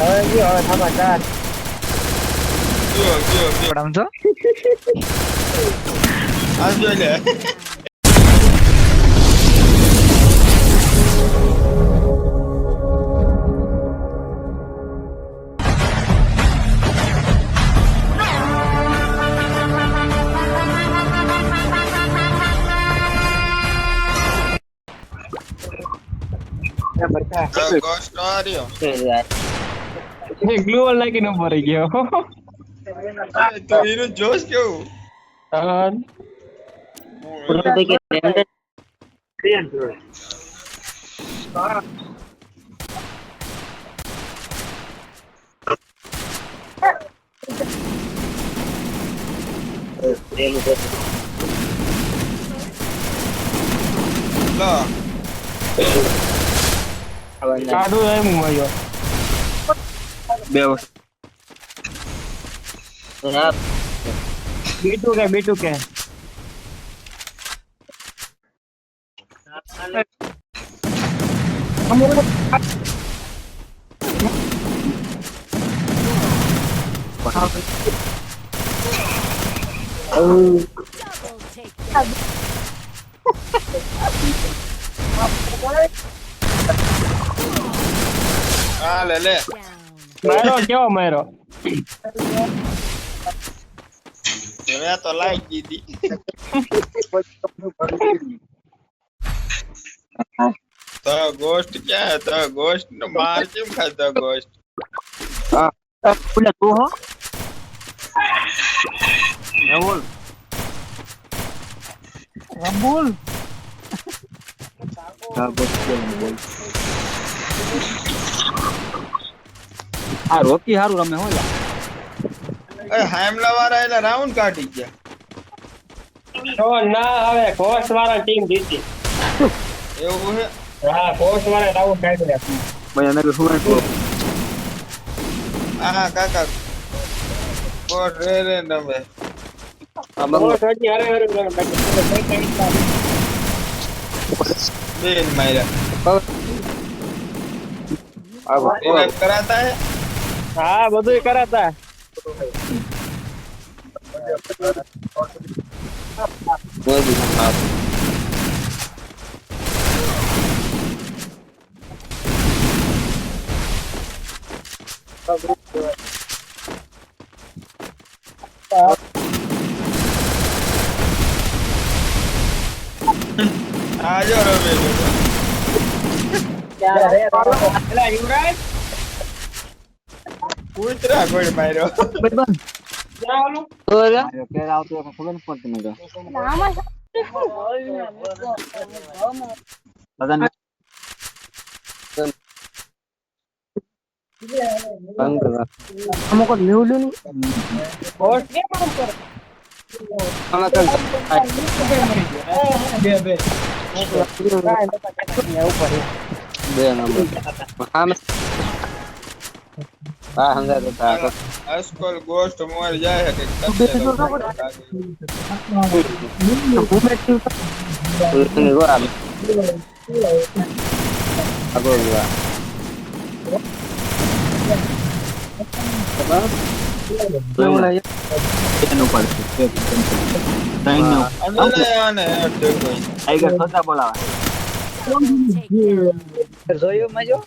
અરે અરે પડામ છો આજો લે ગોસ્ટ આર્યો ગ્લુ વાલ નાખીને ઉભો રહી ગયો તો હીરો જોશ કેવું લો કાઢું એમ આવ્યો બીટું કે આ લે લે મારો કેવો મારો મેં તો લાઈક કીધી તો ગોસ્ટ ક્યાં હે તો ગોસ્ટ નો માર કેમ ખાધો ગોસ્ટ બોલે તું હો બોલ આ રોકી હારું રમે હો લા એ હામલા વાળા એલા રાઉન્ડ કાઢી ગયા તો ના હવે કોર્સ વાળા ટીમ જીતી એવું હે હા કોર્સ વાળા રાઉન્ડ કાઢ્યા ભાઈ અમે તો શું આ કાકા ગોસ્ટ રે નમે કોર્સ હજી અરે અરે બેન માર્યા રિવાઇવ કરાતા હે હા બધું કરાતા આજો રમે એલા યુવરાજ કૂતરા કોઈ માર્યો ક્યાં ઓલું કે આવતો ખબર ન પડતી મને બધાને અમુક મેવલું કોર્સ કે કામ કરે બે નંબર હા સમજા તો આજકલ ગોસ્ટ મોર જાય હે કે જોયું મજો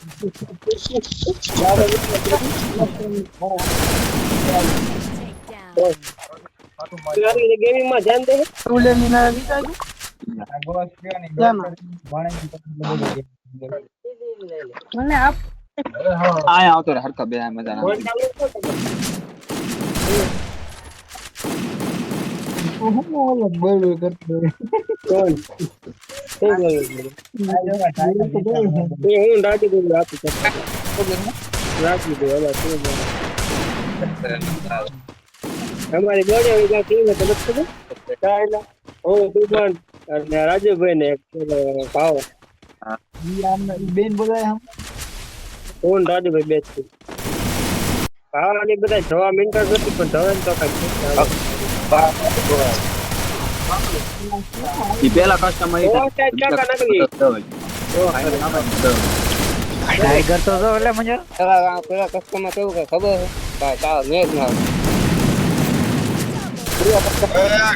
ગેમિંગ માં ધ્યાન દે મને આપ આયા આવતો રે હરકા બે મજા ના અમારી રાજુભાઈ ને ભાવ બેન બોલાય હમ કોણ રાજુભાઈ બે ભાવની બધા જવા મિનિટ નથી પણ ધવે તો પેલા કસ્ટમર ટાઈગર તો જો એટલે મજા પેલા કસ્ટમર કેવું કે ખબર છે તારા મેચ ના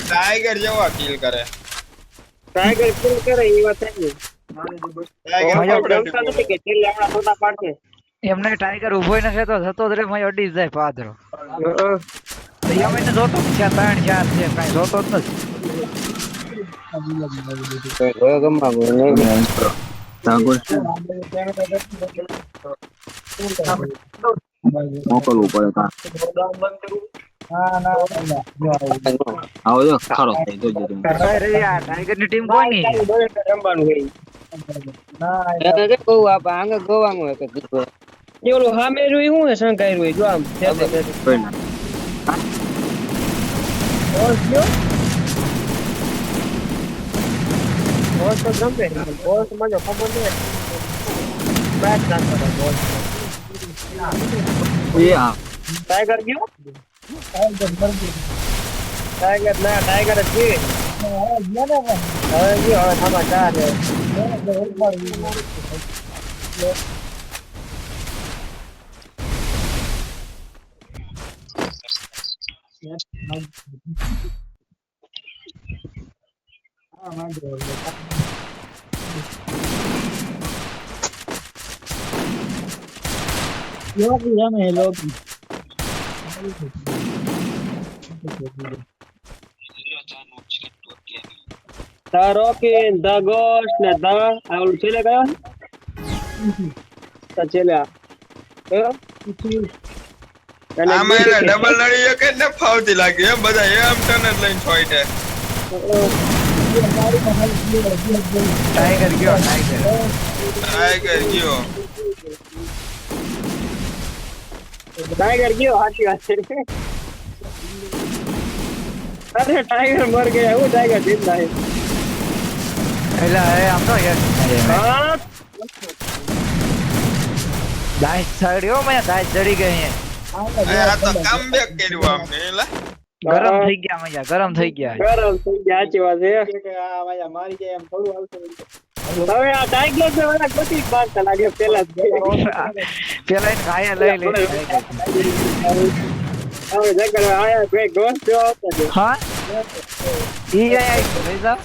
ટાઈગર જેવા કિલ કરે ટાઈગર કિલ કરે એ વાત થઈ ટાઈગર રમતા નથી કે કિલ આપણા ફોટા પાડશે એમને ટાઈગર ઉભો નથી તો થતો જ રે મય અડી જાય પાદરો તો એમ એને જોતો જ છે 3 4 છે કાઈ જોતો જ નથી જોયો ગમવા નહીં મોકલવું પડે તા આવો જો ખરો થઈ જોજો તમે અરે યાર ટાઈગર ની ટીમ કોની છે રમવાનું હોય એને કે બહુ આપ આંગે ગોવાનું હોય કે દીધો એ ઓલું સામે રહ્યું શું હે શંકાઈ રહ્યું જો આમ કોઈ ના બોસ તો રમે બોસ મને ખબર નહીં બેટ ના કરે બોસ એ હા ટાઈગર ગયો ટાઈગર ના ટાઈગર જ છે હવે ગયો હવે સમાચાર છે The Rockin, The Ghost ને The આ ઓલું છેલ્લે કયો તો છેલ્લે આમાં એને ડબલ લડી કે ને ફાવતી લાગી એમ બધા એમ ટન જ લઈને છોઈટે ટાઈગર ગયો ટાઈગર ટાઈગર ગયો ટાઈગર ગયો સાચી વાત છે અરે ટાઈગર મર ગયા હું ટાઈગર જીતતા હે એટલે હવે આમ તો યાર હા દાઈસ ચડ્યો મેં દાઈસ ચડી ગઈ હે આ તો કમબેક કર્યું આમને એલા ગરમ થઈ ગયા મજા ગરમ થઈ ગયા ગરમ થઈ ગયા સાચી વાત છે આ ભાઈ મારી જાય એમ થોડું આવશે હવે આ ટાઈગર ને વાળા ગતિ મારતા લાગે પેલા જ પેલા એને ઘાયા લઈ લે હવે જગર આયા ભાઈ ગોસ્ટ જો આવતો છે હા ઈ આઈ લઈ જાવ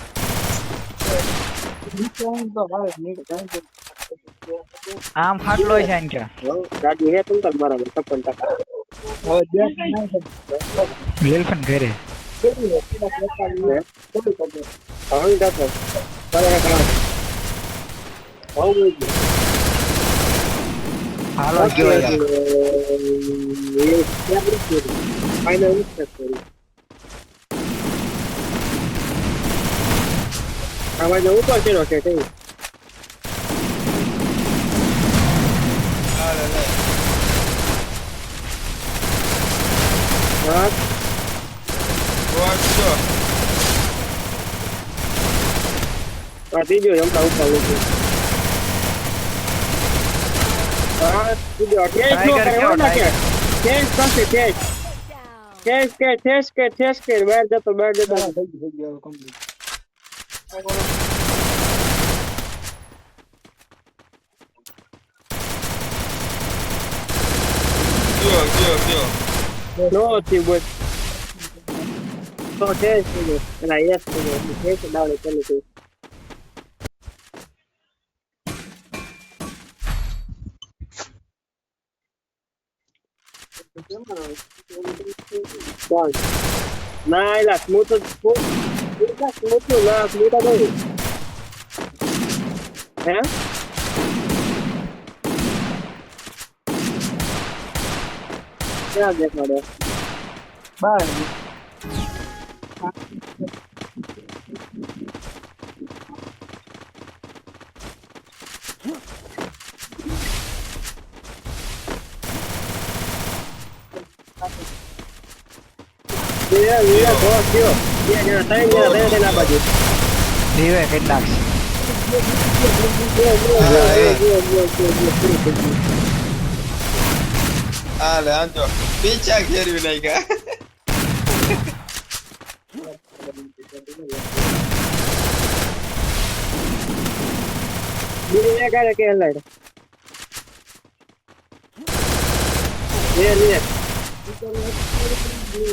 આમ ફાટલો છે ને કે ગાડી હે તું તક બરાબર 56% વેલફન ઘરે હવે દાતો હાલો ગયો યાર ફાઇનલ સ્ટેપ આવાજ ઉપર ચડ્યો છે તે હા ગોસ્ટ જો આ ત્રીજો જમતા ઉપર લોકો હા ત્રીજો કેસ નો ટાઈગર કર્યો ના કે ટાઈગર. કેસ કરશે કેસ કે બહાર જતો ગયો નો થી બોલ તો કેસ કે ના યસ કે કેસ ડાળે ચાલુ છે કોણ ના એલા સ્મૂથ ના સ્મૂથ નહીં હે ક્યાં દેખાડે બાર વીરા બોસ ગયો બે જણા ત્રણ જણા તેના બાજુ દીવે કેટલાક હાલે આંજો પીછા ઘેરવી નાખ્યા બીજે કારે કે લાડ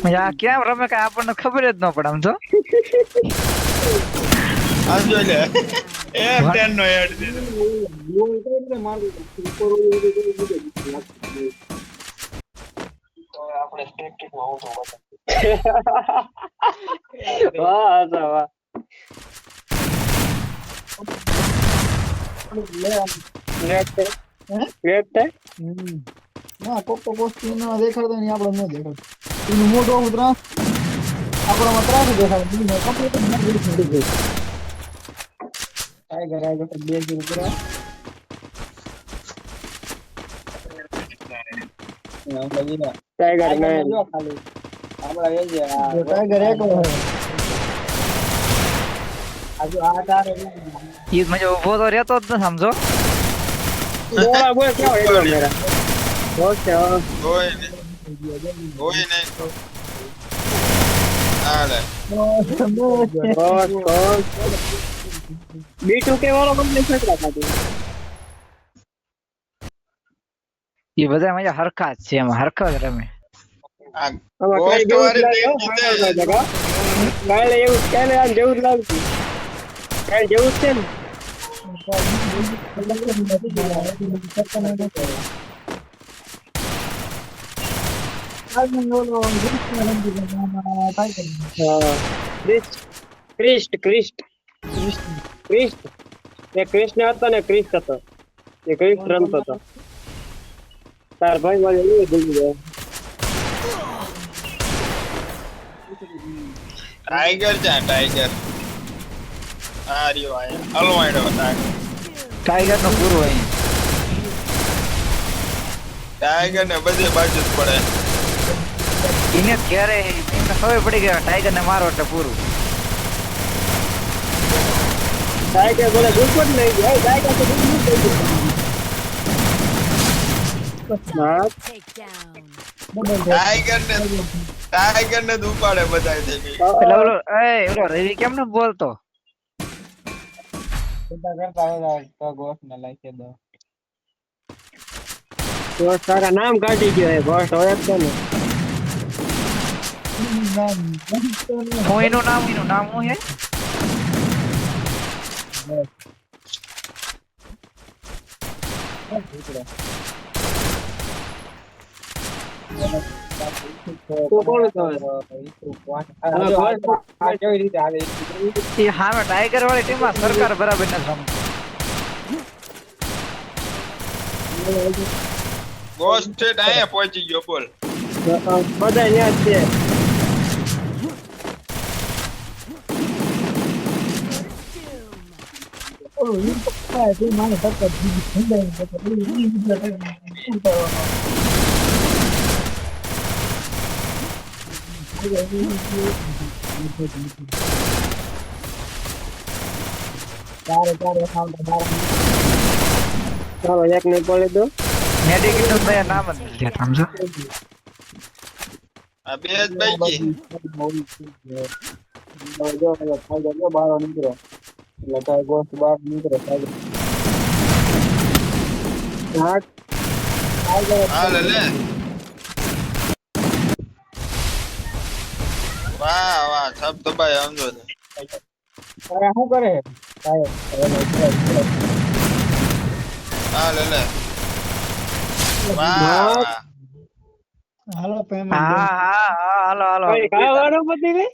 લે આ કેમ રમે કઈ આપણને ખબર જ ન પડે આમ તો આ જો લે M10 નો હેડ દીધો ગોલ એટલે મારું ઉપર ઓલી આપણે સ્ટેટિક માં હોતો વાહ વાહ લેફ્ટ ના કોક વસ્તુ ન દેખાડતો ને આપણે ન દેખાડતો એનું મોટો ઉતરા આપણામાં ત્રાસ દેખાડે બીજું કમ્પ્લીટ જ નથી દેખાડતું ટાઈગર આ વખત 2 કિલ કર્યા ટાઈગર ને જો ખાલી આપડા એ જે ટાઈગર એક આજુ આ તારે ઈ મજે ઉભો તો રહેતો જ ન સમજો બોલા બોલ કેવો હેડો મેરા ઓકે કોઈ નહીં આલે બસ બીટુ કે વાળો કમ્પ્લીટ થઈ ગયા હતા ઈ બધા મજે હરખા જ છે એમાં હરખા જ રમે આ આમાં કઈ ગોસ્ટ જેવું વાળી લાગે ટીમ કાલે એવું કાલે આમ જેવું જ લાગતું કાલે જેવું જ છે ને હા ક્રિસ્ટ એ કૃષ્ણ હતો ને ક્રિસ્ટ હતો એ ક્રિસ્ટ રમતો હતો તાર ભાઈ વાળે એવું ભૂલી ગયા ટાઈગર ટાઈગર આ રહ્યો આયા હલવાડો ટાઈગર નો પૂરો અહીં ટાઈગર ને બધે બાજુ જ પડે એને ક્યારે એને ખબર પડી ગઈ ટાઈગર ને મારો એટલે પૂરું ટાઈગર બોલે દુશ્મન નહીં જાય ટાઈગર તો દુશ્મન થઈ ગયું હા ટાઈગર ને ઉપાડે બધા થઈ ગઈ એટલે ઓલો રવિ કેમ ન બોલતો ગોસ્ટ ને લાઈકે દો તો તારા નામ કાઢી ગયો એ ગોસ્ટ હોય જ ને હું એનું નામ હું હે તો કોણ હતો એ હામે ટાઈગર વાળી ટીમ માં સરકાર બરાબર નથી રમતી ગોસ્ટ છે આયા પહોંચી ગયો બોલ બધા ન્યા જ છે ચાલો એક ને બોલી દો મેડિકલ તો ભાઈ નામ જ નથી સમજો આ બે જ બાકી બહાર નીકળો એટલે કાંઈ ગોસ્ટ બહાર નીકળે હાલે લે વાહ વાહ સબ દબાય સમજો અરે શું કરે હાલે લે વાહ હાલો હા હાલો કઈ ખાવાનું પતી ગઈ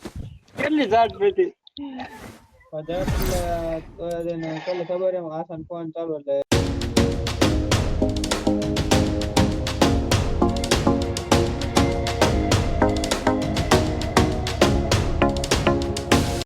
કેટલી જાત પતી ખબર એમ આસાન ફોન ચાલુ એટલે